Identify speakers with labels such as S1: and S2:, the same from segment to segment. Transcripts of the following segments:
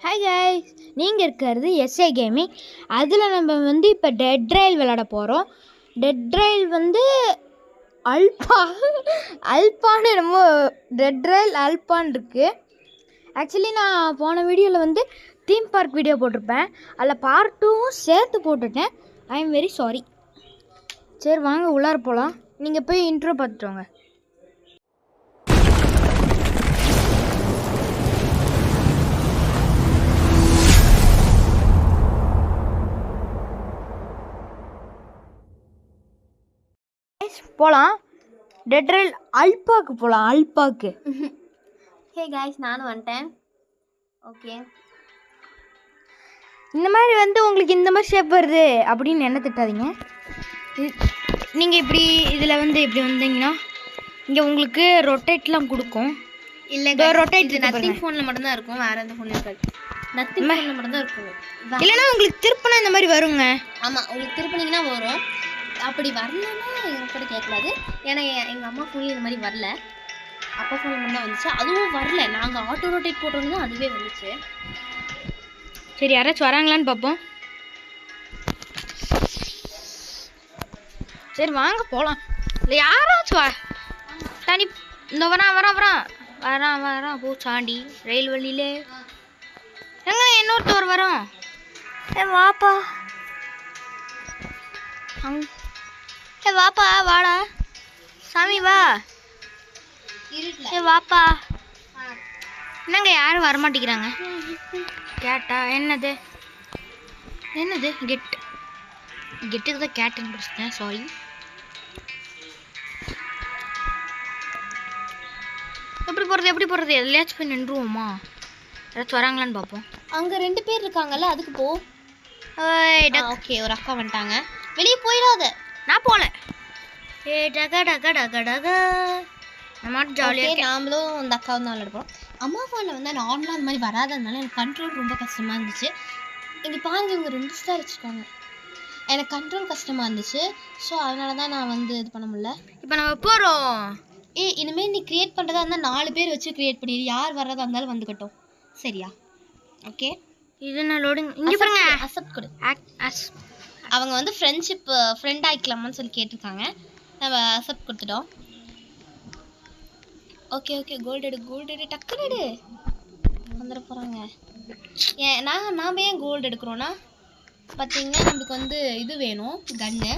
S1: Hi guys, நீங்கள் இருக்கிறது S A gaming. அதில் நம்ம வந்து இப்போ டெட் ரயில் விளாட போகிறோம். டெட் ரயில் வந்து அல்பான்னு என்னமோ டெட் ரயில் அல்பான் இருக்குது. ஆக்சுவலி நான் போன வீடியோவில் வந்து தீம் பார்க் வீடியோ போட்டிருப்பேன். அதில் பார்ட் 2வும் சேர்த்து போட்டுட்டேன். I am very sorry. சரி வாங்க உள்ளார போகலாம். நீங்கள் போய் இன்ட்ரோ பார்த்துட்டு வாங்க. போகலாம். டெட் ரயில் அல்பாக்கு போகலாம். அல்பாக்கு.
S2: ஹே காய்ஸ், நானும் வந்துட்டேன். ஓகே,
S1: இந்த மாதிரி வந்து உங்களுக்கு இந்த மாதிரி ஷேப் வருது அப்படின்னு என்ன திட்டாதீங்க. நீங்கள் இப்படி இதில் வந்து இப்படி வந்தீங்கன்னா இங்கே உங்களுக்கு ரொட்டேட்லாம் கொடுக்கும்.
S2: இல்லை ரொட்டேட் நத்திங் ஃபோனில் மட்டும்தான் இருக்கும், வேறு எந்த ஃபோன்லையும் இருக்காது. நத்திங் ஃபோனில் மட்டும்தான் இருக்கும்.
S1: இல்லைன்னா உங்களுக்கு திருப்பினா இந்த மாதிரி வருங்க.
S2: ஆமாம், உங்களுக்கு திருப்பினீங்கன்னா வரும். அப்படி வரலன்னா என்கிட்ட கேட்கக்கூடாது. ஏன்னா எங்கள் அம்மா ஃபோன்லேயும் இந்த மாதிரி வரல, அப்பா ஃபோனில் மட்டும் தான் வந்துச்சு. அதுவும் வரல, நாங்கள் ஆட்டோ ரொட்டேட் போட்டோம்னா அதுவே வந்துச்சு.
S1: சரி, யாராச்சும் வராங்களான்னு பார்ப்போம். சரி வாங்க போகலாம். இல்லை யாராச்சும் தனி இந்த வரான் பூச்சாண்டி ரயில் வழியிலே எங்க இன்னொருத்தவர் வரோம். வாப்பா வாப்பா, வாடா சாமி வா. வாப்பா. என்னங்க யாரும் வரமாட்டேங்கிறாங்க. கேட்டா என்னது கெட்டுக்கு தான் கேட்டுன்னு பிடிச்சிட்டேன். சாரி. எப்படி போகிறது எல்லையாச்சும் போய் நின்றுவோமா? யாராச்சும் வராங்களான்னு பார்ப்போம்.
S2: அங்கே 2 பேர் இருக்காங்கல்ல, அதுக்கு போ. ஓகே, ஒரு அக்கா வந்துட்டாங்க. வெளியே போயிடாத.
S1: நான் போகல. ஜாலியாக
S2: நாமளும் அந்த அக்காவும் தான் விளையாடுறோம். அம்மா ஃபோனில் வந்து நார்மலாக அந்த மாதிரி வராததுனால எனக்கு கண்ட்ரோல் ரொம்ப கஷ்டமாக இருந்துச்சு. இங்கே பாருங்க, இவங்க 2 ஸ்டார் வச்சுருக்காங்க. எனக்கு கண்ட்ரோல் கஷ்டமாக இருந்துச்சு. ஸோ அதனால தான் நான் வந்து இது பண்ண முடியல.
S1: இப்போ நம்ம போகிறோம்.
S2: இனிமேல் நீ க்ரியேட் பண்ணுறதா இருந்தால் 4 பேர் வச்சு க்ரியேட் பண்ணிடு. யார் வர்றதா இருந்தாலும் வந்துக்கட்டும், சரியா? ஓகே,
S1: இது நான் லோடிங். இங்கே பாருங்க,
S2: அக்செப்ட் கொடு. அவங்க வந்து ஃப்ரெண்ட் ஆகிக்கலாமான்னு சொல்லி கேட்டிருக்காங்க. நம்ம அக்செப்ட் கொடுத்துட்டோம். ஓகே, கோல்டு எடு டக்குனு எடு. வந்துட போகிறாங்க. நாம் ஏன் கோல்டு எடுக்கிறோன்னா பார்த்தீங்கன்னா நம்மளுக்கு வந்து இது வேணும், கன்னு.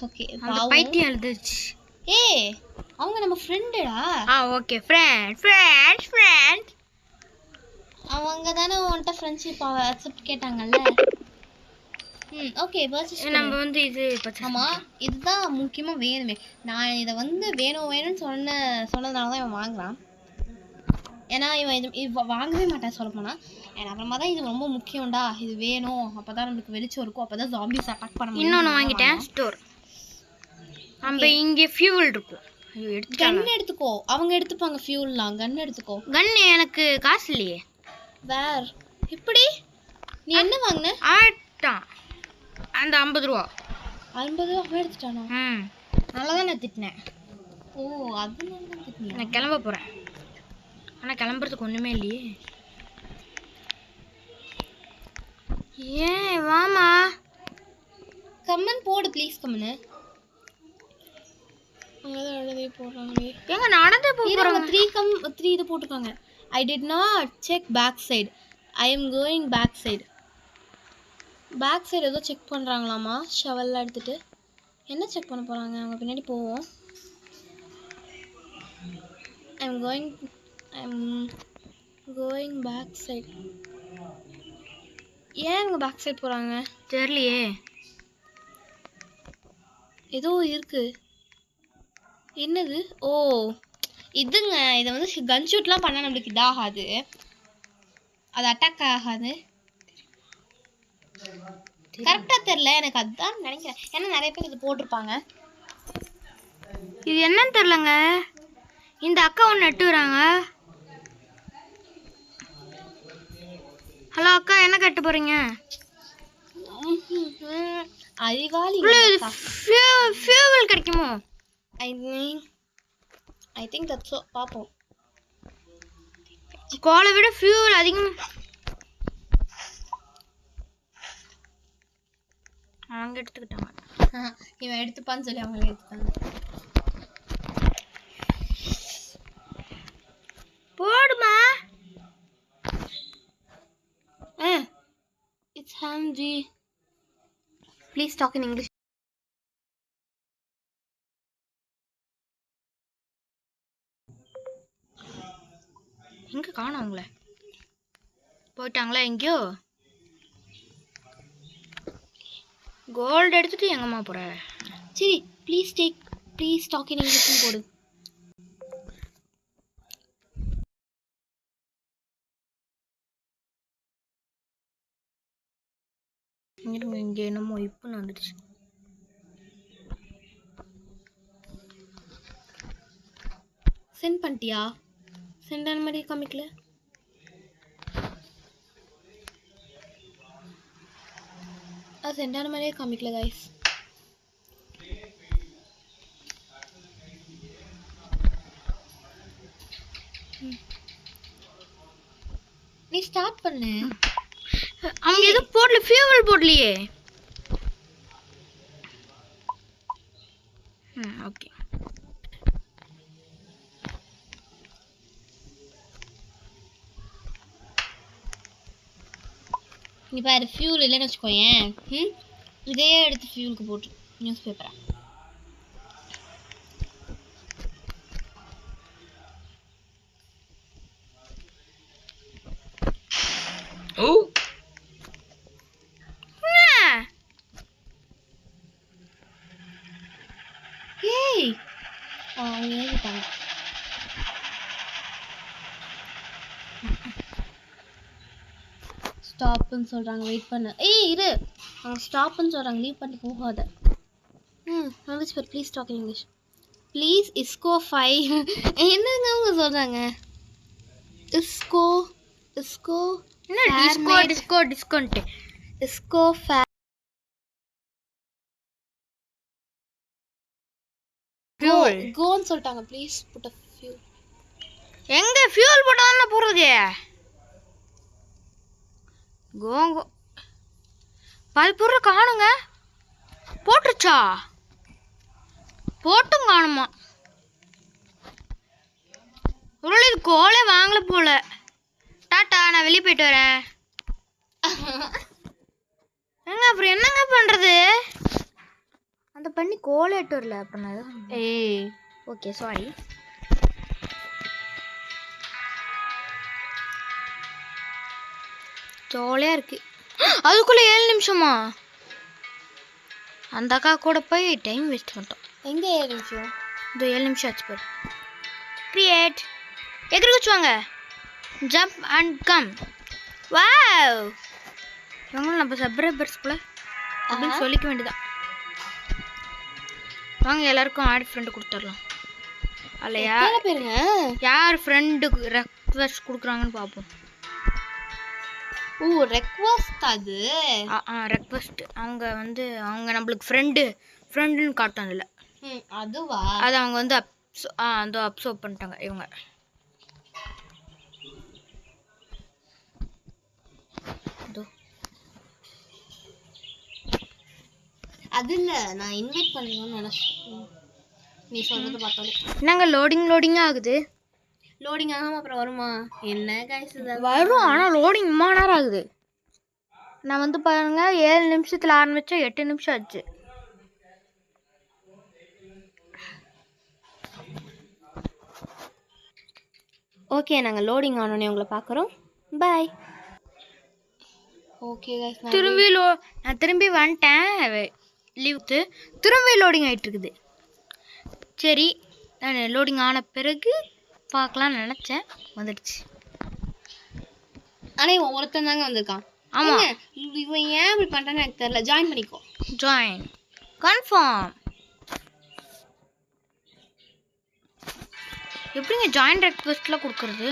S2: ஓகே,
S1: பைத்தியம் எழுதுச்சு.
S2: அவங்க நம்ம ஃப்ரெண்டுடா.
S1: Okay, friend.
S2: அவங்க தானே உன்கிட்ட ஃப்ரெண்ட்ஷிப் அக்செப்ட் கேட்டாங்கல்ல. ஓகே,
S1: நம்ம வந்து இது
S2: ஆமாம், இதுதான் முக்கியமாக வேணுமே. நான் இதை வந்து வேணும்னு சொன்னதுனால தான் இவன் வாங்குறான். ஏன்னா இவன் வாங்கவே மாட்டான் சொல்ல போனால். ஏன்னா அப்புறமா தான் இது ரொம்ப முக்கியம்டா, இது வேணும், அப்போ தான் நம்மளுக்கு வெளிச்சம் இருக்கும், அப்போ தான் ஜாம்பிஸ் அட்டாக் பண்ண முடியும்.
S1: இன்னொன்று வாங்கிட்டேன், ஸ்டோர். நம்ம இங்கே ஃபியூவல் இருக்கும்.
S2: கன் எடுத்துக்கோ, அவங்க எடுத்துப்பாங்க ஃபியூல்லாம். கன் எடுத்துக்கோ.
S1: கன் எனக்கு காசு இல்லையே.
S2: வேர் இப்படி நீ என்ன வாங்கின?
S1: அந்த 50 ரூபா.
S2: 50 ரூபா எடுத்துட்டானா?
S1: நல்லா தான் நான் திட்டினேன்.
S2: அது நல்லா திட்டினேன்.
S1: நான் கிளம்ப போகிறேன். ஆனால் கிளம்புறதுக்கு ஒன்றுமே இல்லையே. ஏன் வாமா,
S2: கம்மன் போடு ப்ளீஸ். கம்மனு அங்கதான் எழுதி போடுறாங்களே.
S1: ஏங்க நடந்தே போகிறாங்க.
S2: 3 இது போட்டுருக்காங்க. I did not check back side. I am going back side. Back side ஏதோ செக் பண்ணுறாங்களாமா, ஷவல்லாம் எடுத்துகிட்டு. என்ன செக் பண்ண போகிறாங்க? அவங்க பின்னாடி போவோம். I am going back side. ஏன் அவங்க பேக் சைடு போகிறாங்க
S1: தெரியலையே.
S2: ஏதோ இருக்கு. என்னது? இதுங்க. இதை வந்து கன் ஷூட்லாம் பண்ணால் நம்மளுக்கு இதாகாது, அது அட்டாக் ஆகாது. கரெக்டாக தெரில எனக்கு, அதுதான் நினைக்கிறேன். ஏன்னா நிறைய பேர் இது போட்டிருப்பாங்க.
S1: இது என்னன்னு தெரிலங்க. இந்த அக்கா ஒன்று எட்டு வராங்க. ஹலோ அக்கா, என்ன கட்ட போகிறீங்க?
S2: அறிவாளி.
S1: ஃபியூவல் கிடைக்குமோ?
S2: ஐ திங்க் தட்ஸ் பார்ப்போம்.
S1: கோலை விட ஃபியூவல் அதிகம். அவங்க எடுத்துக்கிட்டாங்க.
S2: இவன் எடுத்துப்பான்னு சொல்லி அவங்களே எடுத்துட்டாங்க.
S1: போடுமா.
S2: இட்ஸ் ஹாம்ஜி. Please talk in English.
S1: எங்க காணோம் அவங்கள? போயிட்டாங்களா எங்கேயோ? கோல்டு எடுத்துட்டு எங்கம்மா போற?
S2: சரி ப்ளீஸ் டாக் இன் இங்கிலீஷ்னு போடு.
S1: இங்க என்னமோ இப்பன்னு வந்துடுச்சு.
S2: சென்ட் பண்ணிட்டியா? சென்ட் ஆன மாதிரியே காமிக்கல. அது சென்ட் ஆன மாதிரியே காமிக்கல கைஸ். நீ ஸ்டார்ட் பண்ணு.
S1: அவங்க எதுவும் போடல, ஃபியூவல் போடலையே. ஓகே.
S2: நீ பாரு ஃபியூல் இல்லைன்னு வச்சுக்கோயேன். இதே எடுத்து ஃபியூலுக்கு போட்டு நியூஸ் பேப்பரை.
S1: ஓ
S2: ஏய் அவங்க ஏறிட்டாங்க. ஸ்டாப்னு சொல்றாங்க, வெயிட் பண்ணு. ஏய் இரு, அவங்க ஸ்டாப்னு சொல்றாங்க, லீவ் பண்ணி போகாத. வந்துச்சு பாரு. Please talk English. ப்ளீஸ் இஸ்கோ 5. என்னங்க அவங்க சொல்றாங்க? இஸ்கோ
S1: என்ன டிஸ்கவுண்ட்
S2: இஸ்கோ கோன்னு சொல்லிட்டாங்க. Please put a fuel.
S1: எங்க ஃபியூல் போட்டா தானே போறது? கோங்கோ பல்பொருள் காணுங்க. போட்டுருச்சா? போட்டும் காணுமா? ஒரு இது கோலே வாங்கல போல. டாட்டா, நான் வெளியே போயிட்டு வரேன். ஏங்க அப்புறம் என்னங்க பண்றது? அந்த பண்ணி கோலே எட்டு வரல. அப்புறம்
S2: ஏய்
S1: ஓகே சாரி. ஜாலியா இருக்கு. அதுக்குள்ள 7 நிமிஷமா? அந்த அக்கா கூட போய் டைம் வேஸ்ட் பண்ணிட்டோம்.
S2: எங்க 7 நிமிஷம்?
S1: இந்த 7 நிமிஷம் ஆச்சு பாரு. கிரியேட் எதிர்க்கு வச்சுவாங்க. Jump and come. வாவ், இவங்களும் நம்ம சப்ஸ்கிரைபர்ஸ் போல அப்படின்னு சொல்லிக்க வேண்டியதான். வாங்க எல்லாருக்கும் ஆட் ஃப்ரெண்டு கொடுத்துடலாம். அல்லையா
S2: பேருங்க
S1: யார் ஃப்ரெண்டுக்கு ரெக்வெஸ்ட் கொடுக்குறாங்கன்னு பார்ப்போம்.
S2: ஓ ரெக்வெஸ்ட். அது
S1: ரெக்வெஸ்ட் அவங்க வந்து அவங்க நம்மளுக்கு ஃப்ரெண்டுன்னு காட்டும் இல்லை.
S2: அதுவா?
S1: அது அவங்க வந்து அந்த அப்சர்வ் பண்ணிட்டாங்க இவங்க.
S2: அது இல்ல, நான் இன்வைட் பண்ணணும்னு நினைச்சேன். நீ சொல்றது பார்த்தோம்.
S1: என்னங்க லோடிங் ஆகுது.
S2: லோடிங் ஆகாம அப்புறம் வருமா? என்ன கைஸ் இது?
S1: வரும், ஆனால் லோடிங் இம்மா நேரம் ஆகுது. நான் வந்து பாருங்க 7 நிமிஷத்தில் ஆரம்பிச்சா 8 நிமிஷம் ஆச்சு.
S2: ஓகே, நாங்கள் லோடிங் ஆனோடனே உங்களை பார்க்குறோம். பாய். ஓகே கைஸ்,
S1: நான் திரும்பி வந்துட்டேன் லீவுக்கு. திரும்பி லோடிங் ஆகிட்டு இருக்குது. சரி, நான் லோடிங் ஆன பிறகு பார்க்கலான்னு நினச்சேன், வந்துடுச்சு.
S2: ஆனால் இவன் ஒருத்தன் தாங்க வந்திருக்கான்.
S1: ஆமாம்,
S2: இவன் ஏன் இப்படி பண்ணுறான்னு எனக்கு தெரியல. ஜாயின் பண்ணிக்கோ.
S1: Join confirm. எப்படிங்க ஜாயின் ரெக்வெஸ்ட்லாம் கொடுக்குறது?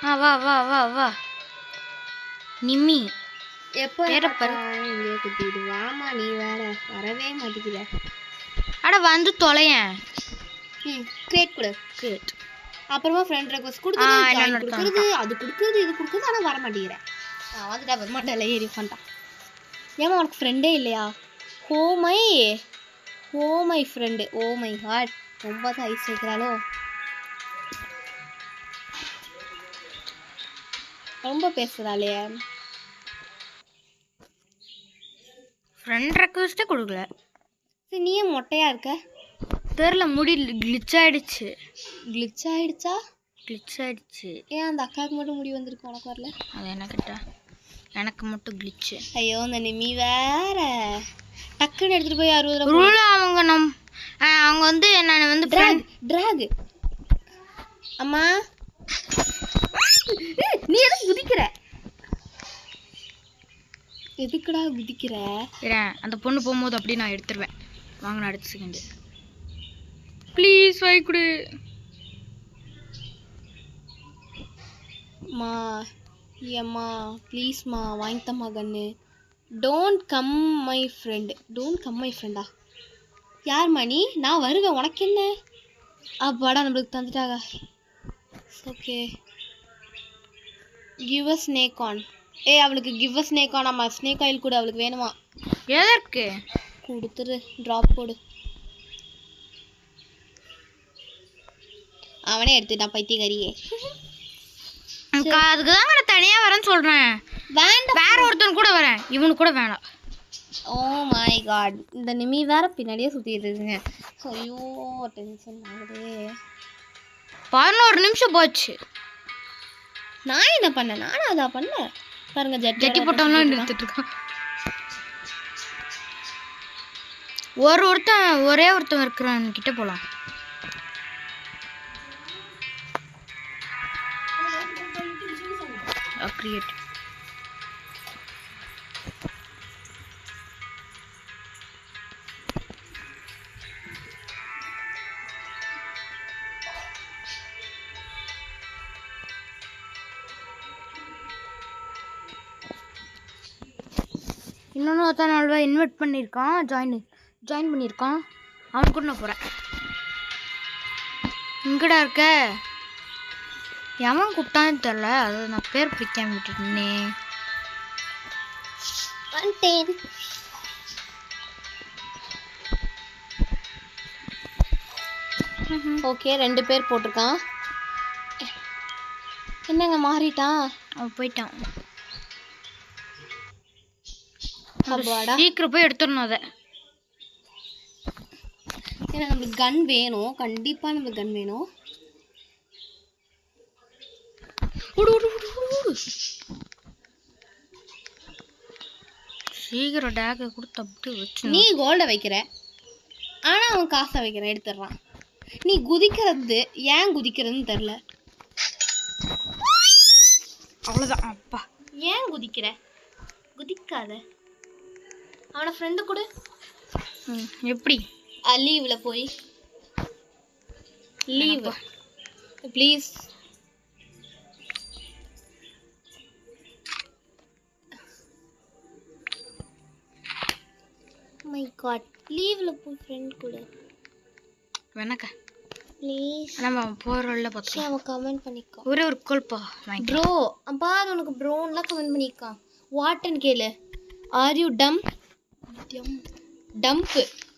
S1: வா வா வா வா நிம்மி.
S2: எப்போ இங்கே குத்திடு. வாமா, நீ வேற வரவே மாட்டேங்கிற.
S1: அட வந்து தொலையன்.
S2: கிரியேட் கொடு.
S1: கிரியேட்.
S2: அப்புறமா ஃப்ரெண்ட் ரெக்வெஸ்ட் கொடுக்குறது, அது கொடுக்குறது, இது கொடுக்குறது, ஆனால் வர மாட்டேங்கிறேன். நான் வந்துட்டா வரமாட்டேன். ஏறி பண்ணிட்டான். ஏமா உனக்கு ஃப்ரெண்டே இல்லையா? Oh my friend. Oh my God, ரொம்ப தான் ஐஸ் வைக்கிறாளோ. ரொம்ப பேசுறாளே.
S1: ஃப்ரெண்ட் ரெக்வெஸ்ட்டே கொடுக்கல.
S2: சரி, நீ ஏன் மொட்டையா இருக்க?
S1: தெரில, முடி கிளிச் ஆயிடுச்சு.
S2: கிளிச் ஆயிடுச்சா?
S1: கிளிச் ஆயிடுச்சு.
S2: ஏன் அந்த அக்காவுக்கு மட்டும் முடி வந்திருக்கு, உனக்கு வரல?
S1: அது என்ன கிட்ட, எனக்கு மட்டும் கிளிச்சு.
S2: ஐயோ, அந்த நிமி வேற டக்குன்னு எடுத்துட்டு போய் 60
S1: ரூல் அவங்க வந்து நான் வந்து
S2: டிராக். அம்மா, நீ எதுக்கு குதிக்கிற? எதுக்குடா குதிக்கிற?
S1: அந்த பொண்ணு போகும்போது அப்படியே நான் எடுத்துருவேன். வாங்கின அடுத்த செகண்ட். ப்ளீஸ் வை கொடு.
S2: மா, ஏம்மா ப்ளீஸ்மா வாங்கித்தம்மா கண்ணு. டோன்ட் கம் மை ஃப்ரெண்டா? யார்மா நீ? நான் வருவேன், உனக்கு என்ன? அப்பாடா, நம்மளுக்கு தந்துட்டாங்க. Okay, give a snake on. அவளுக்கு கிவ் அ ஸ்னேக் ஆன். ஆமாம், ஸ்னேக் ஆயில் கூட அவளுக்கு வேணுமா?
S1: எதற்கு?
S2: கொடுத்துரு, ட்ராப் போடு. அவனே எடுத்துட்டான், பைத்தியக்காரியே.
S1: அதுக்கு தான் நான் தனியா வரேன்னு சொல்றேன்.
S2: வேண்டாம்,
S1: வேற ஒருத்தன் கூட வரேன், இவனு கூட வேணாம்.
S2: ஓ மை காட், இந்த நிமி வேற பின்னாடியே சுத்திட்டு இருக்குங்க. ஐயோ, டென்ஷன் ஆகுது.
S1: 11 நிமிஷம் போச்சு.
S2: நான் என்ன பண்ணேன்? நானும் அதான் பண்ணேன் பாருங்க.
S1: ஜட்டி போட்டவங்களாம் நிறுத்திட்டு இருக்கான். ஒரே ஒருத்தன் இருக்கிறான் கிட்ட போலாம். கிரியேட். இன்னொன்று ஒருத்தன் அவ்வளோவா இன்வைட் பண்ணியிருக்கான், ஜாயின் பண்ணியிருக்கான். அவன் கூட நான் போகிறேன். இங்கடா இருக்க? எவன் கூப்பிட்டான்னு தெரில, அது நான் பேர் பிடிக்காம விட்டுட்டேனே.
S2: ஓகே, 2 பேர் போட்டிருக்கான். என்னங்க மாறிட்டான்?
S1: அவன் போயிட்டான்.
S2: சீக்கிரம்
S1: போய் எடுத்துடணும் அதை.
S2: ஏன்னா நம்மளுக்கு கன் வேணும், கண்டிப்பா நம்மளுக்கு கன் வேணும்.
S1: சீக்கிரம் டேக கொடுத்து அப்படியே வச்சு.
S2: நீ கோல்ட வைக்கிற, ஆனா அவன் காசை வைக்கிற, எடுத்துடுறான். நீ குதிக்கிறது ஏன் குதிக்கிறதுன்னு தெரியல.
S1: அவ்வளோதான். அப்பா,
S2: ஏன் குதிக்காத. அவனை ஃப்ரெண்டு கூட
S1: எப்படி?
S2: லீவ்ல போய் லீவ் ப்ளீஸ். மை காட், லீவ்ல போய் ஃப்ரெண்ட் கூட
S1: வேணாக்கா
S2: ப்ளீஸ்.
S1: நம்ம போகிறோம்ல பார்த்தா
S2: அவன் கமெண்ட் பண்ணிக்கோ.
S1: ஒரே ஒரு கோல்ப்பா
S2: ப்ரோ. அப்பா, உனக்கு ப்ரோன்லாம் கமெண்ட் பண்ணியிருக்கான். வாட்டன் கேளு. Are you dump?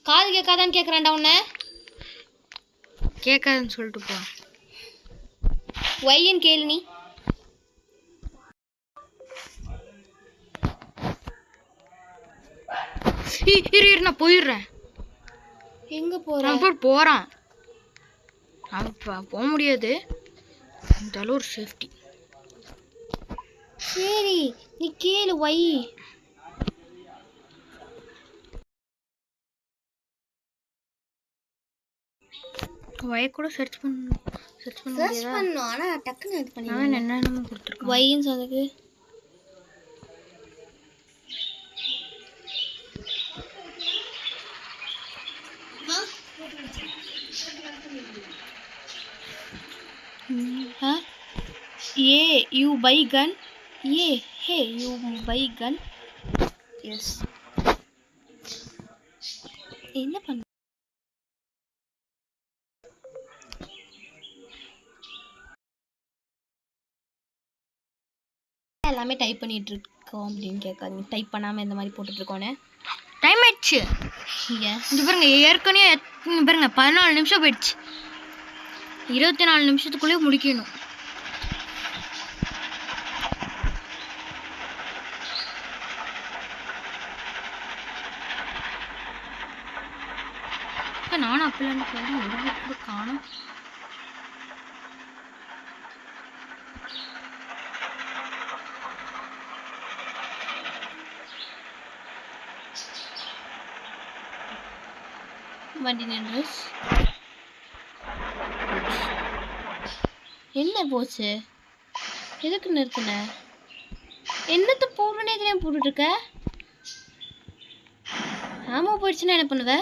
S2: காது கேட்காதான்னு கேட்குறான்டா உன்னை.
S1: கேட்காதுன்னு சொல்லிட்டு போ.
S2: ஒய்ன்னு கேளு நீ.
S1: இரு நான் போயிடுறேன்.
S2: எங்க போறான்?
S1: போறான். அவன் போக முடியாது, இருந்தாலும் ஒரு சேஃப்டி.
S2: சரி, நீ கேளு. ஒய்
S1: கூட சர்ச் பண்ணணும்.
S2: ஆனா டக்குன்னு இது பண்ணி
S1: அவன் என்னென்னமோ கொடுத்துருக்கான்.
S2: ஒய்ன்னு சொன்னதுக்கு you buy gun. Hey, you buy gun. Yes. என்ன பண்ண? எல்லாமே டைப் பண்ணிட்டு இருக்கோம் அப்படின்னு கேட்காதீங்க. டைப் பண்ணாம இந்த மாதிரி போட்டுட்டு இருக்கோன்னு.
S1: டைம் ஆயிடுச்சு.
S2: எஸ்
S1: இங்க பாருங்க ஏற்கனவே இங்க பாருங்க 14 நிமிஷம் போயிடுச்சு. 24 நிமிஷத்துக்குள்ளே முடிக்கணும். நானும் அப்பெல்லாம் போய் ஒரு கூட காணும்.
S2: வண்டி நின்று என்ன போச்சு? எதுக்கு நிறுத்தின? என்னத்தை போடுறனே தெரியாம போட்டுட்டு இருக்க? ஆமா போயிடுச்சுன்னா என்ன பண்ணுவ?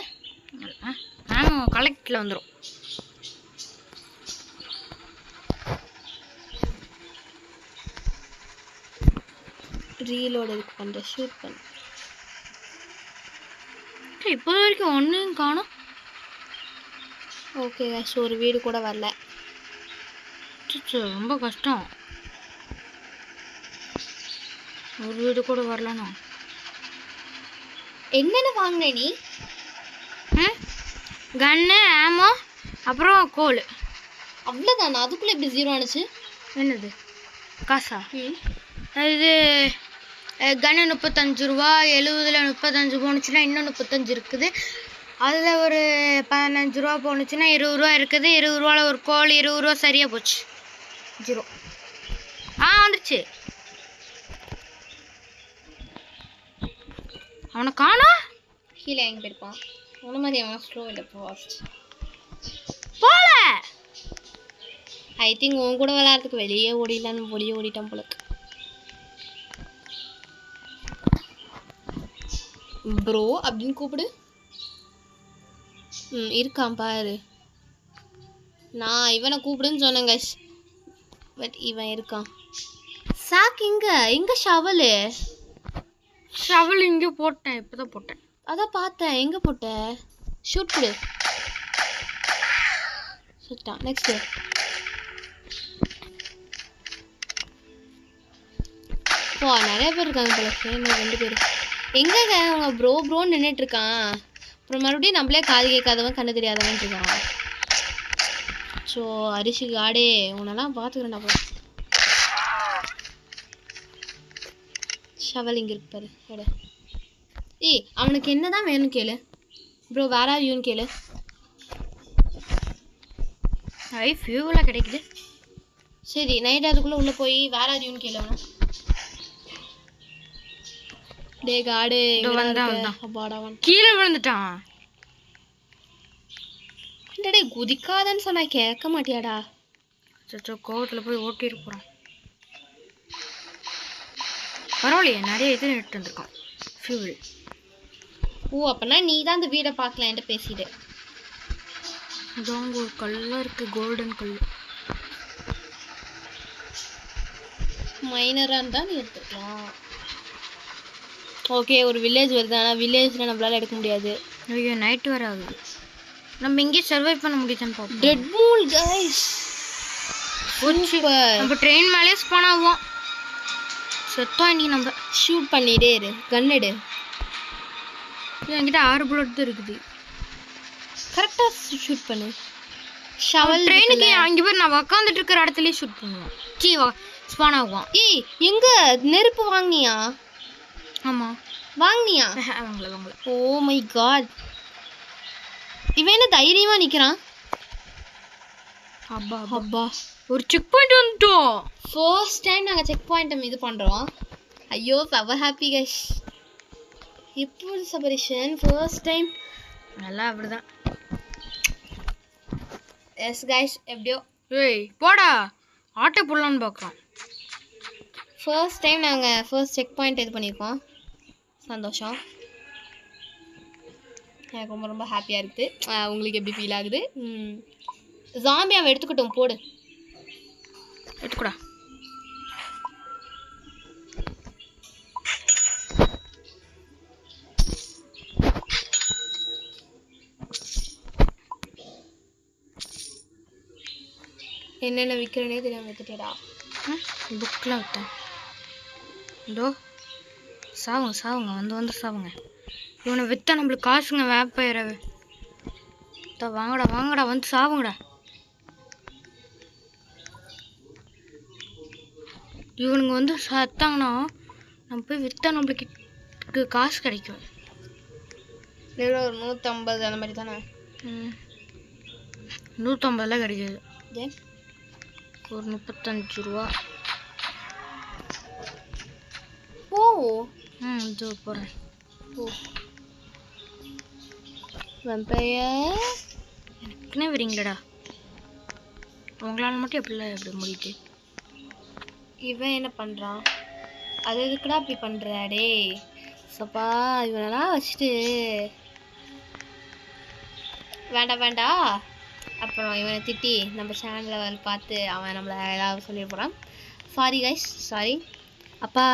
S1: ஆமா கலெக்ட்ல வந்துடும்.
S2: ரீலோட இதுக்கு பண்ற ஷூட் பண்ண.
S1: இப்போ வரைக்கும் ஒன்றும் காணும்.
S2: ஓகே கைஸ், ஒரு வீடு கூட வரல.
S1: ரொம்ப கஷ்டம். ஒரு வீடு கூட வரலண்ணா.
S2: என்னென்ன வாங்கின நீ?
S1: கன்னு, ஆமோ, அப்புறம் கோல்.
S2: அவ்வளோதானா? அதுக்குள்ளே எப்படி ஜீரோ ஆனிச்சு?
S1: என்னது காசா? இது கன்னு 35 ரூபா, 70ல் 35 போணுச்சுன்னா இன்னும் 35 இருக்குது. அதில் ஒரு 15 ரூபா போணுச்சுன்னா 20 ரூபா இருக்குது. 20 ரூபாவில் ஒரு கோல், 20 ரூபா சரியாக போச்சு. ஜீரோ. வந்துடுச்சு. அவனை காணோம்.
S2: கீழே எங்கே போயிருப்பான்? உன மாதிரி அவன் ஸ்லோ இல்லை ஃபாஸ்ட்
S1: போல.
S2: ஐ திங்க் உன் கூட விளையாடுறதுக்கு வெளியே ஓடிட்டான் போல. ப்ரோ அப்படின்னு கூப்பிடு. இருக்கான் பாரு. நான் இவனை கூப்பிடுன்னு சொன்னேங்க, பட் இவன் இருக்கான். சாக் எங்க ஷவலு?
S1: ஷவல் இங்கே போட்டேன், இப்போதான் போட்டேன்.
S2: அதான் பார்த்தேன். எங்க போட்ட? ஷூட் கொடு. சுட்டான். நெக்ஸ்ட் போ. நிறைய பேர் இருக்காங்க போல. ஃப்ரெண்ட் 2 பேர். எங்கங்க அவங்க ப்ரோன்னு நின்றுட்டு இருக்கான். அப்புறம் மறுபடியும் நம்மளே காது கேட்காதவன் கண்ணு தெரியாதவன் இருக்கான். ஸோ அரிசி காடே உன்னெல்லாம் பார்த்துக்கிறேன்டா போல. ஷவல் இங்கே இருக்கு பாரு. எடு. ஏய் அவனுக்கு என்னதான் வேணும் கேளு. ப்ரோ வேற யூன்னு கேளு.
S1: ஃபியூவெல்லாம் கிடைக்குது.
S2: சரி நைட் அதுக்குள்ளே உள்ளே போய் வேற யூன்னு கேளு. அவனை டே காடு
S1: கீழே விழுந்துட்டான்.
S2: டே குதிக்காதன்னு சொன்னா கேட்க மாட்டியாடா?
S1: கோவத்தில் போய் ஓட்டிட்டு போகிறான். பரவாயில்லையே, நிறைய இது எடுத்து வந்துருக்கான் ஃபியூவல்.
S2: அப்பனா நீ தான் அந்த வீடை பார்க்கலாம் என்கிட்ட பேசிட்டு.
S1: இதாங்க ஒரு கல்லாக இருக்குது, கோல்டன் கல்.
S2: மைனராக இருந்தால் நீ எடுத்துக்கலாம். ஓகே ஒரு வில்லேஜ் வருது. ஆனால் வில்லேஜில் நம்மளால எடுக்க முடியாது.
S1: ஐயோ நைட்டு வர ஆகுது. நம்ம இங்கேயே சர்வை பண்ண முடியுதான்னு பார்ப்போம்.
S2: Dead mule guys.
S1: நம்ம ட்ரெயின் மேலே ஸ்பான் ஆகும். செத்தோம் இன்னைக்கு. நம்ம
S2: ஷூட் பண்ணிட்டே இரு. கன் எடு.
S1: என்கிட்ட 6 புல்லட் தான் இருக்குது.
S2: கரெக்டாக ஷூட் பண்ணு. ஷவல்
S1: ட்ரெயினுக்கு அங்கே பேர் நான் உக்காந்துட்டு இருக்கிற இடத்துலயே ஷூட் பண்ணுவோம். ஸ்பான் ஆகும்.
S2: ஏய் எங்க நெருப்பு வாங்கினியா?
S1: ஆமாம்
S2: வாங்கினியா?
S1: வாங்கல.
S2: ஓ மை காட், இவன் என்ன தைரியமாக நிற்கிறான்?
S1: அப்பா ஒரு செக் பாயிண்ட் வந்துட்டோம்.
S2: ஃபர்ஸ்ட் டைம் நாங்கள் செக் பாயிண்ட் இது பண்ணுறோம். ஐயோ பவர் ஹாப்பி கைஸ். எப்படி செபரேஷன் ஃபர்ஸ்ட் டைம்?
S1: நல்லா அப்படிதான்.
S2: எஸ் கைஸ் எப்படியோ.
S1: ஏய் போடா, ஆட்டோ போடலான்னு பார்க்குறோம்.
S2: ஃபர்ஸ்ட் டைம் நாங்கள் ஃபர்ஸ்ட் செக் பாயிண்ட் இது பண்ணியிருக்கோம். சந்தோஷம். எனக்கு ரொம்ப ரொம்ப ஹாப்பியாக இருக்குது. உங்களுக்கு எப்படி ஃபீல் ஆகுது? ஜாம்பி அவன் எடுத்துக்கிட்டோம். போடு,
S1: எடுத்துக்கூடா.
S2: என்னென்ன விற்கிறனே தெரியாமல் விற்றுட்டேடா.
S1: புக்கெலாம் விட்டேன். இதோ சாவுங்க வந்து சாவுங்க. இவனை விற்றா நம்மளுக்கு காசுங்க வேப்பயிறவே. வாங்கடா வாங்கடா வந்து சாவுங்கடா. இவனுங்க வந்து சத்தாங்கன்னா நம்ம போய் விற்றா நம்மளுக்கு காசு கிடைக்கும்.
S2: ஒரு 150 அந்த மாதிரி தானே.
S1: 150 கிடைக்காது.
S2: ஏன்
S1: ஒரு 35 ரூபா.
S2: ஓ
S1: இது போகிறேன்.
S2: ஓ வெம்பையர்
S1: எனக்குன்னே வரீங்களடா. உங்களால் மட்டும் எப்படி முடியுது?
S2: இவன் என்ன பண்ணுறான்? அது எதுக்குடா அப்படி பண்ணுற? டே சப்பா இவனெல்லாம் வச்சுட்டு வேண்டாம். அப்புறம் இவனை திட்டி நம்ம சேனலில் பார்த்து அவன் நம்மளை ஏதாவது சொல்லிட போகிறான். Sorry guys, sorry. அப்பா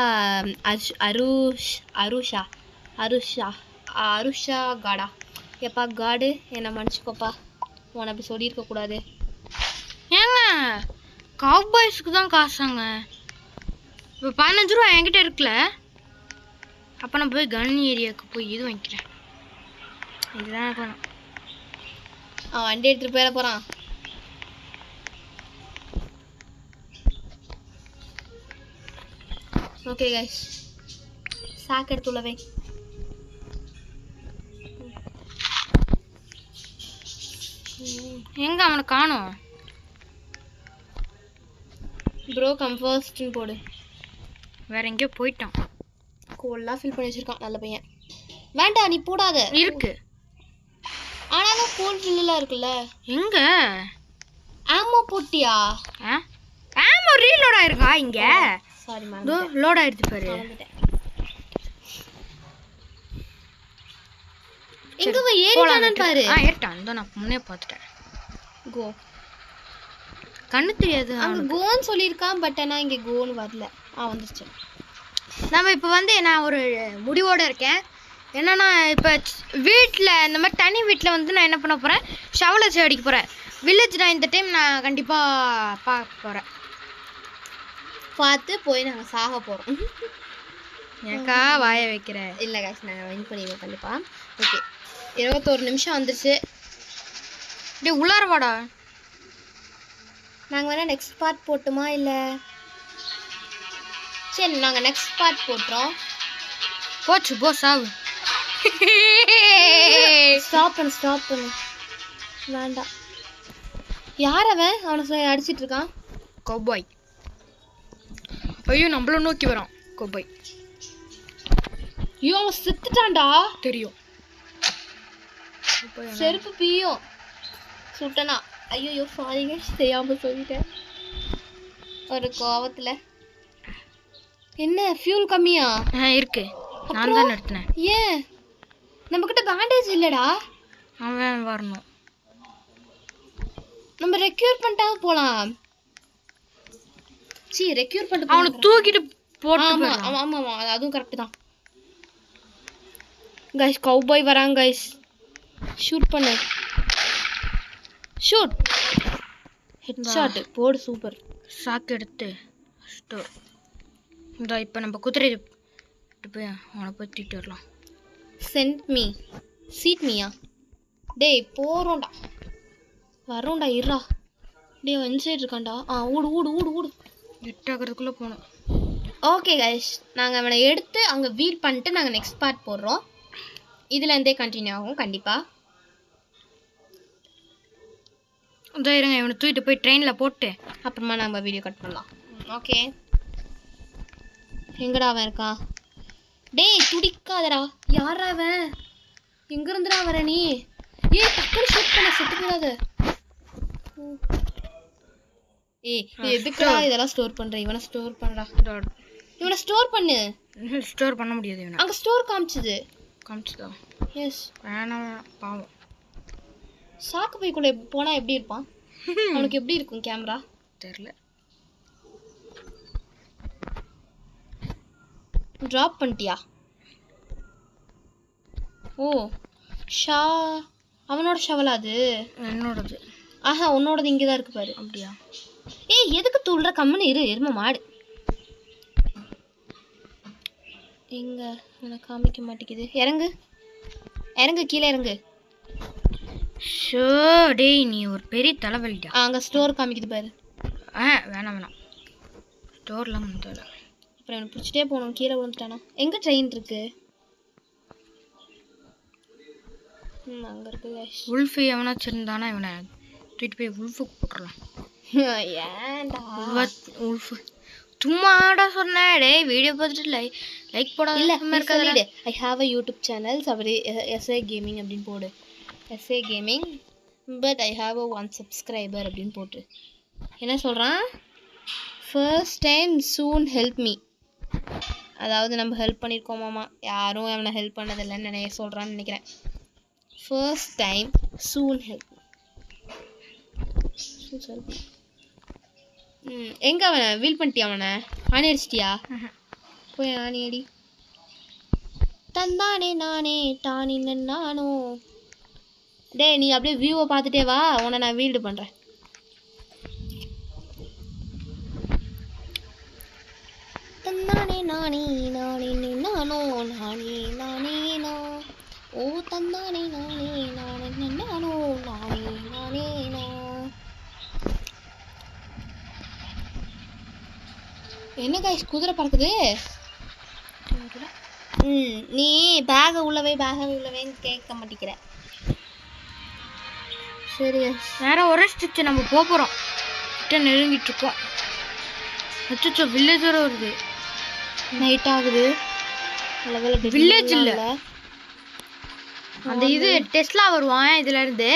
S2: அருஷா காடா. எப்பா காடு என்னை மன்னிச்சுக்கோப்பா, உன்னை அப்படி சொல்லியிருக்கக்கூடாது.
S1: ஏங்க கவுபாய்ஸ்க்கு தான் காசாங்க. இப்போ 15 ரூபா என்கிட்ட இருக்குல்ல. அப்போ நான் போய் கன் ஏரியாவுக்கு போய் இது வாங்கிக்கிறேன். இதுதான் வேணும்.
S2: அவன் வண்டி எடுத்துகிட்டு போயிட போகிறான். ஓகே கைஸ், சாக்கு எடுத்து உள்ளவே.
S1: எங்க அவனை காணோம்?
S2: ப்ரோ கம்ஃபர்ஸ்ட்னு போடு.
S1: வேற எங்கேயோ போயிட்டான்.
S2: கோல்லாம் ஃபில் பண்ணி வச்சிருக்கான் நல்ல பையன். வேண்டாம் நீ போடாத.
S1: இருக்கு
S2: ஆனாலும் கோல் ஃபில்லாம் இருக்குல்ல.
S1: எங்க
S2: ஆமா போட்டியா?
S1: ஆமா ரீலோட் ஆயிருக்கா இங்க.
S2: சாரி மேம்,
S1: தோ லோட் ஆயிடுச்சு பாரு.
S2: எங்க போய் ஏறிட்டானு பாரு.
S1: ஏறிட்டான். இதோ நான் முன்னே பார்த்துட்டேன்.
S2: கோ.
S1: கண்ணு தெரியாது.
S2: அங்க கோன்னு சொல்லியிருக்கான், பட் ஆனால் இங்கே கோன்னு வரல. வந்துருச்சு.
S1: நம்ம இப்போ வந்து நான் ஒரு முடிவோடு இருக்கேன். என்னன்னா இப்போ வீட்டில் இந்த மாதிரி தனி வீட்டில் வந்து நான் என்ன பண்ண போகிறேன், ஷவல் வச்சு அடிக்க போகிறேன். வில்லேஜ் நான் இந்த டைம் நான் கண்டிப்பாக பார்க்க போகிறேன்.
S2: பார்த்து போய் நாங்கள் சாக போகிறோம்.
S1: ஏக்கா வாய வைக்கிறேன்.
S2: இல்லை காசு நாங்கள் வின் பண்ணிடுவோம் கண்டிப்பாக. ஓகே 21 நிமிஷம் வந்துருச்சு.
S1: டே உள்ளார வாடா.
S2: நாங்கள் வேணால் நெக்ஸ்ட் பார்ட் போட்டுமா? இல்லை சரி நாங்கள் நெக்ஸ்ட் பார்ட் போட்டுறோம்.
S1: போச்சு போ சாவு.
S2: ஸ்டாப் பண்ணு. வேண்டாம். யார் அவன்? அவனை அடிச்சிட்டு இருக்கான்.
S1: கௌபாய். ஐயோ நம்மள நோக்கி வரான் கௌபாய்.
S2: ஐயோ அவன் செத்துட்டான்டா.
S1: தெரியும்.
S2: செருப்பு பீயும் சுட்டனா. ஐயோ சாரிங்க, செய்யாம சொல்லிட்டேன் ஒரு கோவத்துல. என்ன ஃபியூல் கம்மியா
S1: இருக்கு? நான் தான் நிறுத்தினேன்.
S2: ஏன் நம்ம கிட்ட பேண்டேஜ் இல்லடா.
S1: அவன் வரணும்.
S2: நம்ம ரெக்யூர் பண்ணிட்டா போலாம். சீ ரெக்யூர் பண்ணிட்டு
S1: அவனை தூக்கிட்டு போட்டு.
S2: ஆமா ஆமா ஆமா அதுவும் கரெக்ட் தான். கைஸ் கௌபாய் வராங்க கைஸ். ஷூட் பண்ணு. ஷூட். ஹெட்ஷாட் போடு. சூப்பர்.
S1: சாக்கு எடுத்து ஸ்டோர். இந்த இப்போ நம்ம குதிரை போய் அவனை போய் தூக்கிட்டு வரலாம்.
S2: சென்ட் மீ சீட் மீயா? டேய் போகிறோம்டா, வரோம்டா. இருடா டே இன்சைட் இருக்கான்டா. ஊடு
S1: 8 ஆகிறதுக்குள்ளே போகணும்.
S2: ஓகே கைஸ், நாங்கள் அவனை எடுத்து அங்கே வீல் பண்ணிட்டு நாங்கள் நெக்ஸ்ட் பார்ட் போடுறோம். இதுலேருந்தே கண்டினியூ ஆகும் கண்டிப்பாக.
S1: இதோ இருங்க, இவனை தூக்கிட்டு போய் ட்ரெயினில் போட்டு
S2: அப்புறமா நம்ம வீடியோ கட் பண்ணலாம். ஓகே எங்கடா அவன் இருக்கான்? டேய் துடிக்காதடா. யாரா அவன்? எங்கேருந்துடா வர நீ? ஏய் டக்குனு ஷூட் பண்ண, செத்துக்கூடாது. ஏய் எதுக்குடா இதெல்லாம் ஸ்டோர் பண்ணுற? இவனை ஸ்டோர் பண்ணுறா. இவனை ஸ்டோர் பண்ணு.
S1: ஸ்டோர் பண்ண முடியாது. இவனை
S2: அங்கே ஸ்டோர் காமிச்சுதா? எஸ்.
S1: வேணாம் பாவம்.
S2: சாக்கு பைக்குள்ளே போனால் எப்படி இருப்பான்? அவனுக்கு எப்படி இருக்கும் கேமரா?
S1: தெரில.
S2: ட்ராப் பண்ணிட்டியா? ஓ ஷா அவனோட ஷவலா அது?
S1: என்னோடது.
S2: ஆஹா உன்னோடது இங்கே தான் இருக்கு பாரு.
S1: அப்படியா?
S2: ஏய் எதுக்கு தூள்ற? கம்முன்னு இரு. எருமை மாடு எங்க எனக்கு காமிக்க மாட்டேங்குது. இறங்கு. இறங்கு கீழே இறங்கு.
S1: ஷோ டேய் நீ ஒரு பெரிய தலைவலிடா.
S2: அங்கே ஸ்டோர் காமிக்குது பாரு.
S1: வேணாம் வேணாம், ஸ்டோர்லாம் முடியல.
S2: அப்புறம் எனக்கு பிடிச்சிட்டே போகணும். கீழே விழுந்துட்டானா? எங்கே ட்ரெயின் இருக்கு? அங்கே இருக்கு.
S1: உல்ஃபு எவனாச்சும் இருந்தானா இவனை தூக்கிட்டு போய் உல்ஃபுக்கு போட்டுடலாம்.
S2: ஏன்டா
S1: உல்ஃபு சும்மாடா சொன்னேன். டேய் வீடியோ பார்த்துட்டு லைக் போடாத.
S2: இல்லை சொல்லிடு. I have a YouTube channels. அவர் எஸ்ஏ கேமிங் அப்படின்னு போடு. SA gaming but I have a 1 subscriber அப்படின்னு போட்டு. என்ன சொல்கிறான்? First time soon help me. அதாவது நம்ம ஹெல்ப் பண்ணியிருக்கோமாமா. யாரும் அவனை ஹெல்ப் பண்ணதில்லைன்னு சொல்கிறான்னு நினைக்கிறேன். First time soon help. எங்கே அவனை வீல் பண்ணிட்டியா? அவனை ஆணி அடிச்சிட்டியா? போய் ஆணி அடி. தந்தானே நானே தானே நானோ. டேய் நீ அப்படியே வியூவை பார்த்துட்டே வா, உன்னை நான் வீல்டு பண்ணுறேன். தந்தானே நானே நானே நானோ நானே நானே நோ. ஓ தந்தானே நானே நானே நானோ நானே நானே நோ. என்ன கைஸ் குதிரை பறக்குது? நீ பேகை உள்ளவே உள்ளவேன்னு கேட்க மாட்டேங்கிற. சரி
S1: வேற ஒரே ஸ்டிச்சு நம்ம போகிறோம். கிட்ட நெருங்கிட்டு இருக்கோம். அச்சோ வில்லேஜோட வருது.
S2: நைட் ஆகுது.
S1: வில்லேஜ் இல்லை, அந்த இது டெஸ்லா வருவான் இதுல இருந்து.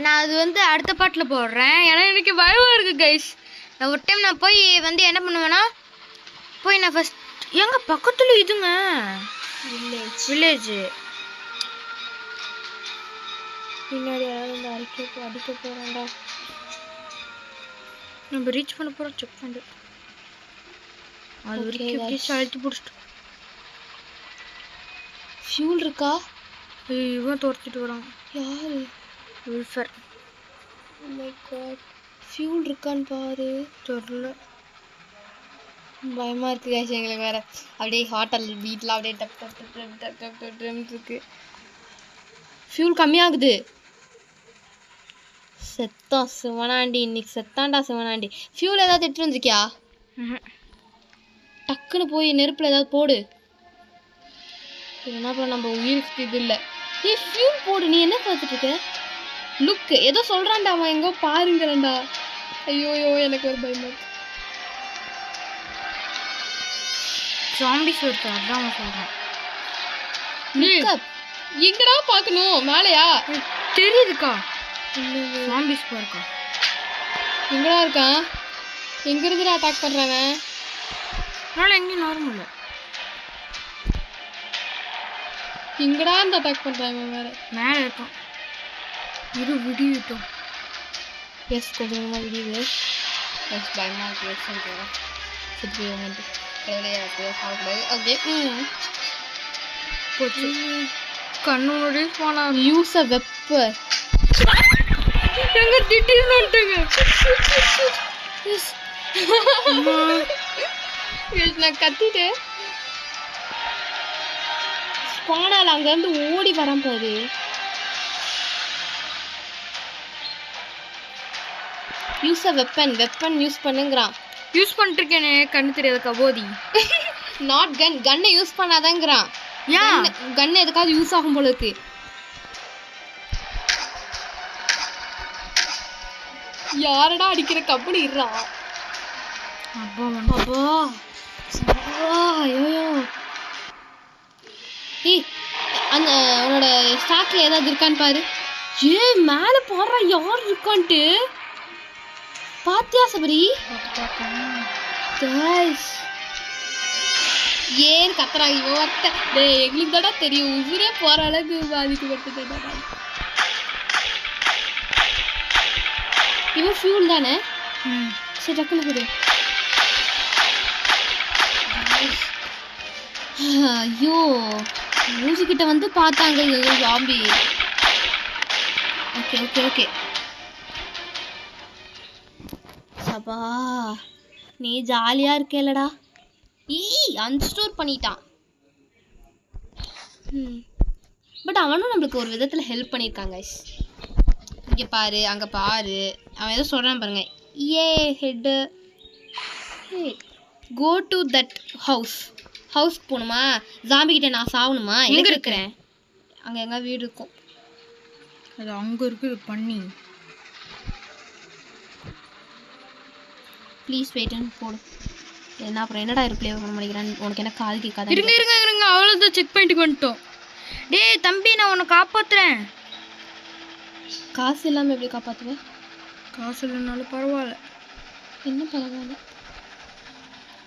S1: நான் அது வந்து அடுத்த பாட்டில் போடுறேன். ஏன்னா எனக்கு பயமா இருக்கு கைஸ். நான் ஒரு டைம் நான் போய் வந்து என்ன பண்ணுவேன்னா, போய் நான் ஃபர்ஸ்ட் எங்க பக்கத்துல இதுங்க வில்லேஜ்
S2: பின்னாடி யாராவது அடிக்க போறாண்டா.
S1: நம்ம ரீச் பண்ண போறோம். செக் பண்ணு. அது வரைக்கும் அழுத்தி பிடிச்சிட்டு.
S2: ஃபியூல் இருக்கா?
S1: இவன் துரத்திட்டு வரான்.
S2: யாரு?
S1: வில்ஃபர்.
S2: ஓ மை காட், ஃபியூல் இருக்கான்னு பாரு.
S1: தெரியல,
S2: பயமா இருக்கு கைஸ். எங்களுக்கு வேற அப்படியே ஹோட்டல் வீட்டில் அப்படியே டப் டப் டப் டப் டப் டப் டப் டப் இருக்கு. ஃபியூல் கம்மியாகுது. செத்தான் சிவனாண்டி, இன்னைக்கு செத்தான்டா சிவனாண்டி. ஃபியூல் ஏதாவது எடுத்துட்டு வந்துருக்கியா? டக்குன்னு போய் நெருப்பில் ஏதாவது போடு. என்ன பண்ண நம்ம உயிருக்கு இது இல்லை. ஃபியூல் போடு. நீ என்ன பார்த்துட்டு இருக்க? லுக்கு ஏதோ சொல்கிறான்டா அவன், எங்கோ பாருங்கிறேன்டா. ஐயோயோ எனக்கு ஒரு பயமா இருக்கு.
S1: ஜாம்பிஸ் வருது, அதான் அவன் சொல்றான்.
S2: எங்கடா பார்க்கணும்? மேலையா?
S1: தெரியுதுக்கா, ஜாம்பிஸ் பாருக்கா.
S2: எங்கடா இருக்கான்? எங்கிருந்து அட்டாக் பண்றாங்க?
S1: அதனால எங்கேயும் நார்மல்
S2: எங்கடா இந்த அட்டாக் பண்றாங்க? வேற
S1: மேலே இருக்கான். இரு விடிவிட்டோம்.
S2: எஸ் கொஞ்சம் கொஞ்சமாக விடியுது. எஸ் பயமா இருக்கு. சுற்றி வந்து ஓகே
S1: போச்சு. கண்ணோட போனா
S2: யூஸ் அ வெப்பர்.
S1: எங்க திடீர்னு வந்துட்டுங்க.
S2: நான் கத்திட்டு ஸ்பானால் அங்கேருந்து ஓடி வரான் பாரு. யூஸ் அ வெப்பன் யூஸ் பண்ணுங்கிறான்.
S1: யூஸ் பண்ணிட்டு இருக்கேனே, கண்ணு தெரியாத கபோதி.
S2: நாட் கன், கன்னை யூஸ் பண்ணாதங்கிறான்.
S1: ஏன்
S2: கன் எதுக்காவது யூஸ் ஆகும் போல இருக்கு. யாரடா அடிக்கிற கப்பனி இருறா.
S1: அப்பா
S2: ஐயோ. ஏய் அந்த உன்னோட ஸ்டாக்ல ஏதாவது இருக்கான்னு பாரு. ஏ மேல போடுறா யார் இருக்கான்ட்டு பாத்தியா சபரி? ஏன் கத்துறா இவர்கிட்ட? டேய் எங்களுக்கு தாடா தெரியும், உசுரே போற அளவுக்கு பாதிக்கப்பட்டதுடா. இவன் ஃபியூல் தானே? சரி டக்குன்னு போடு. ஐயோ மூஞ்சிக்கிட்ட வந்து பார்த்தாங்க ஜாம்பி. Okay okay okay. சபா நீ ஜாலியா இருக்கேலடா. அன்ஸ்டோர் பண்ணிட்டான். பட் அவனும் நம்மளுக்கு ஒரு விதத்தில் ஹெல்ப் பண்ணியிருக்காங்க guys. இங்கே பாரு அங்கே பாரு அவன் ஏதோ சொல்கிறான் பாருங்க. ஹெட்டு கோ டு தட் ஹவுஸ்க்கு போகணுமா? ஜாம்பிக்கிட்ட நான் சாகணுமா? எங்கே இருக்கிறேன்? அங்கே எங்கே வீடு இருக்கும்.
S1: அது அங்கே இருக்குது பண்ணி.
S2: ப்ளீஸ் வெயிட்னு போடு. என்ன அப்புறம் என்னடா ரிப்ளை பண்ண மாட்டேங்கிறேன். உனக்கு என்ன காது கேட்காது.
S1: இருங்க அவ்வளோதான் செக் பாயிண்ட்டுக்கு வந்துட்டோம். டேய் தம்பி நான் உன்னை காப்பாற்றுறேன்.
S2: காசு இல்லாமல் எப்படி காப்பாற்றுவேன்?
S1: காசு இல்லைனாலும் பரவாயில்ல.
S2: என்ன பரவாயில்ல?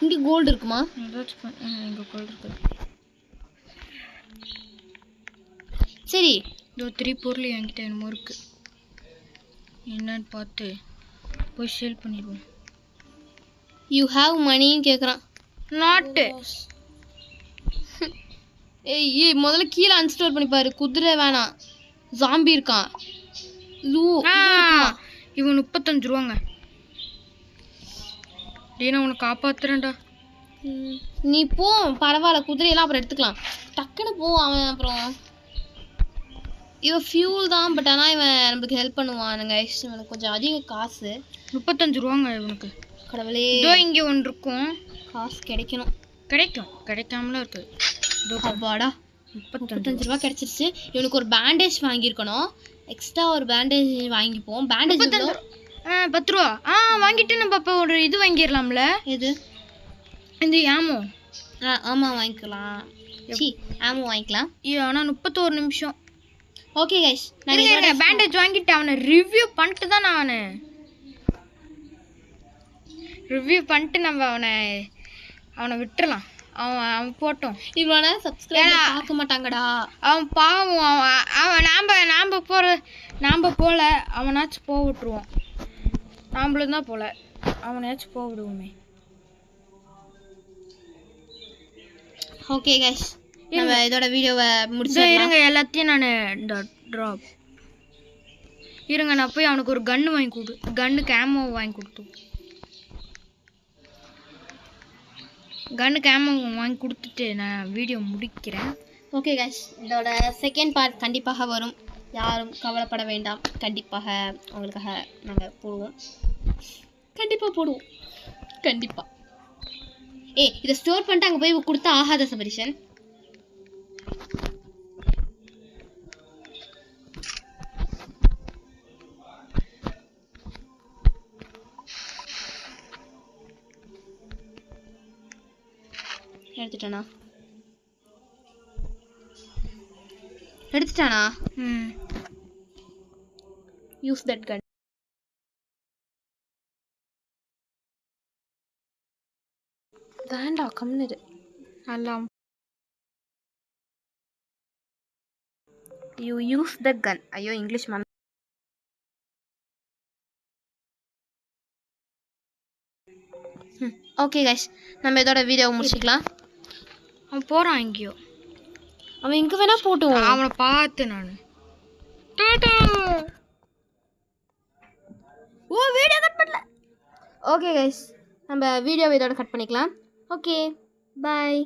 S2: இங்கே கோல்டு இருக்குமா?
S1: ஏதாச்சும் இங்கே கோல்டு இருக்குது.
S2: சரி
S1: இதோ 3 பொருள் என்கிட்ட என்னமோ இருக்குது. என்னன்னு பார்த்து போய் சேல் பண்ணிடுவோம்.
S2: யூ ஹாவ் மணின்னு கேட்குறான்.
S1: நாட்டு
S2: ஏய் முதல்ல கீழே அன்ஸ்டோர் பண்ணி பாரு. குதிரை வேணாம், ஜாம்பி இருக்கான்.
S1: இவன் 35 ரூபாங்க. நான் உன்னை காப்பாத்துறேன்டா.
S2: நீ போ பரவாயில்ல, குதிரையெல்லாம் அப்புறம் எடுத்துக்கலாம். டக்குன்னு போ. அவன் அப்புறம் இவன் ஃபியூல் தான், பட் ஆனால் இவன் நம்மளுக்கு ஹெல்ப் பண்ணுவானுங்க. இவனுக்கு கொஞ்சம் அதிக காசு.
S1: 35 ரூபாங்க இவனுக்கு.
S2: கடவுளே
S1: இதோ இங்கே ஒன்று இருக்கும்.
S2: காசு கிடைக்கணும்.
S1: கிடைக்காமலாம் இருக்குது.
S2: அப்பாடா 35 ரூபா கிடைச்சிருச்சு. இவனுக்கு ஒரு பேண்டேஜ் வாங்கியிருக்கணும். எக்ஸ்ட்ரா ஒரு பேண்டேஜ் வாங்கிப்போம். பேண்டேஜ்
S1: 10 ரூபா. வாங்கிட்டு நம்ம இப்போ ஒரு இது வாங்கிடலாம்ல.
S2: எது?
S1: இந்த ஆமோ.
S2: ஆமாம் வாங்கிக்கலாம். ஆமோ வாங்கிக்கலாம்.
S1: ஆனால் 31 நிமிஷம்.
S2: ஓகே கைஸ்,
S1: நான் பேண்டேஜ் வாங்கிட்டு அவனை ரிவ்யூ பண்ணிட்டு தான் நான் நம்ம அவனை விட்டுறலாம். அவன் போட்டோம்.
S2: இவனை சப்ஸ்கிரைபர் பார்க்க மாட்டாங்கடா.
S1: அவன் பாவம். அவன் நாம் போல அவனாச்சும் போக விட்டுருவோம். நாம்பளும் தான் போல அவனையாச்சும் போக விடுவோமே.
S2: ஓகே கைஸ், நம்ம இதோட வீடியோவை முடிச்சிடலாம்.
S1: இருங்க எல்லாத்தையும் நான் ட்ராப் இருங்க. நான் போய் அவனுக்கு ஒரு கன்னுக்கு ஆமோ வாங்கி கொடுத்துட்டு நான் வீடியோ முடிக்கிறேன்.
S2: ஓகே கைஸ், இதோட செகண்ட் பார்ட் கண்டிப்பாக வரும். யாரும் கவலைப்பட வேண்டாம். கண்டிப்பாக உங்களுக்காக நாங்கள் போடுவோம். கண்டிப்பாக இதை ஸ்டோர் பண்ணிட்டு அங்கே போய் கொடுத்தா ஆகாத சபரிஷன். எடுத்துட்டானா? யூஸ் தட் கன். வேண்டாம் கம்னு எல்லாம். யூ யூஸ் த கன். ஐயோ இங்கிலீஷ் மேம். ஓகே கைஸ், நம்ம இதோட வீடியோவை முடிச்சுக்கலாம்.
S1: அவன் போகிறான் எங்கேயோ.
S2: அவன் எங்கே வேணா போட்டுவோம்.
S1: அவனை பார்த்து நான்
S2: வீடியோ கட் பண்ணல. ஓகே கைஸ், நம்ம வீடியோவை இதோட கட் பண்ணிக்கலாம். Okay bye.